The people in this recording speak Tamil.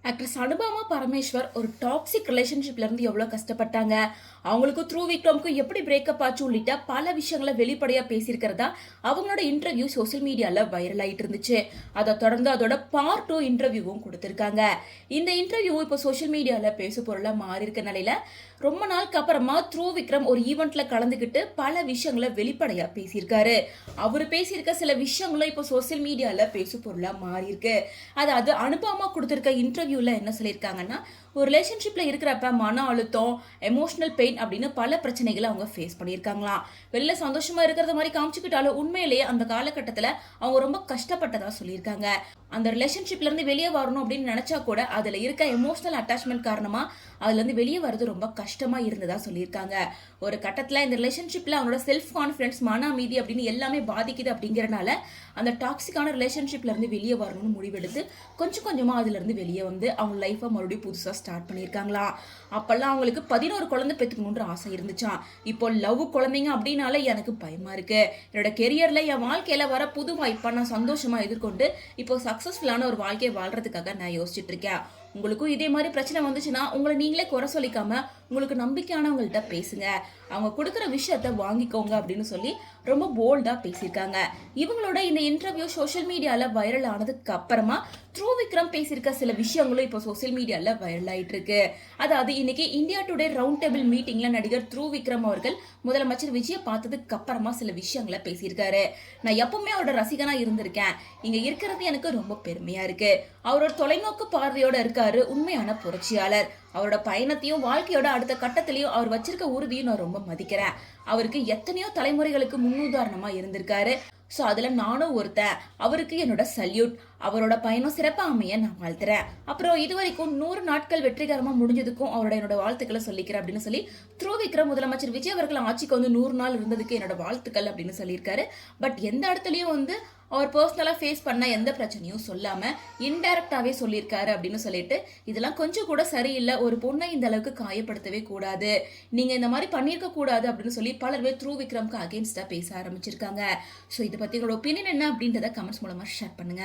ஆக்ட்ரஸ் அனுபமா பரமேஸ்வர் ஒரு டாக்ஸிக் ரிலேஷன்ஷிப்ல இருந்து எவ்வளவு கஷ்டப்பட்டாங்க, அவங்களுக்கும் த்ரூ விக்ரமுக்கும் எப்படி பிரேக்கப் ஆச்சு உள்ளிட்ட பல விஷயங்களை வெளிப்படையா பேசியிருக்கிறதா அவங்களோட இன்டர்வியூ சோசியல் மீடியால வைரல் ஆயிட்டு இருந்துச்சு. அதை தொடர்ந்து அதோட பார்ட் 2 இன்டர்வியூவும் கொடுத்திருக்காங்க. இந்த இன்டர்வியூ இப்போ சோசியல் மீடியால பேசு பொருளா மாறி இருக்க நிலையில ரொம்ப நாளுக்கு அப்புறமா த்ரூ விக்ரம் ஒரு ஈவெண்ட்ல கலந்துகிட்டு பல விஷயங்களை வெளிப்படையா பேசியிருக்காரு. அவரு பேசியிருக்க சில விஷயங்களும் இப்போ சோசியல் மீடியால பேசு பொருளா மாறி இருக்கு. அதாவது அனுபமா கொடுத்திருக்க இன்டர்வியூல என்ன சொல்லியிருக்காங்கன்னா, ஒரு ரிலேஷன்ஷிப்ல இருக்கிறப்ப மன அழுத்தம், எமோஷனல் பெயின் அப்படின்னு பல பிரச்சனைகளை அவங்க ஃபேஸ் பண்ணியிருக்காங்களாம். வெளில சந்தோஷமா இருக்கிறத மாதிரி காமிச்சுக்கிட்டாலும் உண்மையிலேயே அந்த காலகட்டத்தில் அவங்க ரொம்ப கஷ்டப்பட்டதா சொல்லியிருக்காங்க. அந்த ரிலேஷன்ஷிப்ல இருந்து வெளியே வரணும் அப்படின்னு நினைச்சா கூட அதுல இருக்க எமோஷனல் அட்டாச்மெண்ட் காரணமா அதுல இருந்து வெளியே வர்றது ரொம்ப கஷ்டமா இருந்ததா சொல்லியிருக்காங்க. ஒரு கட்டத்துல இந்த ரிலேஷன்ஷிப்ல அவனோட செல்ஃப் கான்பிடன்ஸ், மன அமைதி அப்படின்னு எல்லாமே பாதிக்குது. அப்படிங்கறனால அந்த டாக்ஸிக்கான ரிலேஷன்ஷிப்ல இருந்து வெளியே வரணும்னு முடிவெடுத்து கொஞ்சம் கொஞ்சமா அதுல இருந்து வெளியே வந்து அவங்க லைஃபை மறுபடியும் புதுசா ஸ்டார்ட் பண்ணியிருக்காங்களாம். அப்பெல்லாம் அவங்களுக்கு 11 குழந்தை பெற்றுக்கணுன்ற ஆசை இருந்துச்சான். இப்போ லவ் குழந்தைங்க அப்படின்னால எனக்கு பயமா இருக்கு, என்னோட கெரியர்ல என் வாழ்க்கையில வர புது வாய்ப்பா நான் சந்தோஷமா எதிர்கொண்டு இப்போ சக்சஸ்ஃபுல்லான ஒரு வாழ்க்கையை வாழ்றதுக்காக நான் யோசிச்சுட்டு இருக்கேன். உங்களுக்கும் இதே மாதிரி பிரச்சனை வந்துச்சுன்னா உங்களை நீங்களே குறை சொல்லிக்காம உங்களுக்கு நம்பிக்கையானவங்கள்ட்ட பேசுங்க, அவங்க கொடுக்குற விஷயத்த வாங்கிக்கோங்க அப்படின்னு சொல்லி ரொம்ப போல்டா பேசியிருக்காங்க. இவங்களோட இந்த இன்டர்வியூ சோஷியல் மீடியால வைரல் ஆனதுக்கு அப்புறமா த்ரூ விக்ரம் பேசியிருக்க சில விஷயங்களும் இப்போ சோசியல் மீடியால வைரல் ஆயிட்டு இருக்கு. அதாவது இன்னைக்கு இந்தியா டுடே ரவுண்ட் டேபிள் மீட்டிங்ல நடிகர் த்ரூ விக்ரம் அவர்கள் முதலமைச்சர் விஜயை பார்த்ததுக்கு அப்புறமா சில விஷயங்களை பேசியிருக்காரு. நான் எப்பவுமே அவரோட ரசிகனா இருந்திருக்கேன், இங்க இருக்கிறது எனக்கு ரொம்ப பெருமையா இருக்கு. அவரோட தொலைநோக்கு பார்வையோட இருக்காரு, உண்மையான புரட்சியாளர். அவரோட பயணத்தையும் வாழ்க்கையோட அடுத்த கட்டத்திலையும் அவர் வச்சிருக்க உறுதியும் நான் ரொம்ப மதிக்கிறேன். அவருக்கு எத்தனையோ தலைமுறைகளுக்கு முன்னுதாரணமா இருந்திருக்காரு. ஸோ அதுல நானும் ஒருத்தன். அவருக்கு என்னோட சல்யூட். அவரோட பயணம் சிறப்பா அமைய நான் வாழ்த்துறேன். அப்புறம் இது வரைக்கும் 100 நாட்கள் வெற்றிகரமா முடிஞ்சதுக்கும் அவரோட என்னோட வாழ்த்துக்களை சொல்லிக்கிறேன் அப்படின்னு சொல்லி த்ரூ விக்ரம் முதலமைச்சர் விஜய் அவர்கள் ஆட்சிக்கு வந்து 100 நாள் இருந்ததுக்கு என்னோட வாழ்த்துக்கள் அப்படின்னு சொல்லியிருக்காரு. பட் எந்த இடத்துலயும் வந்து அவர் பர்சனலா ஃபேஸ் பண்ண எந்த பிரச்சனையும் சொல்லாம இன்டைரக்டாவே சொல்லியிருக்காரு அப்படின்னு சொல்லிட்டு இதெல்லாம் கொஞ்சம் கூட சரியில்லை, ஒரு பொண்ணை இந்த அளவுக்கு காயப்படுத்தவே கூடாது, நீங்க இந்த மாதிரி பண்ணியிருக்க கூடாது அப்படின்னு சொல்லி பலர் பேர் த்ரூ விக்ரம்க்கு அகேன்ஸ்டா பேச ஆரம்பிச்சிருக்காங்க. ஸோ இதை பத்தி உங்களோட ஒப்பீனியன் என்ன அப்படின்றத கமெண்ட்ஸ் மூலமா ஷேர் பண்ணுங்க.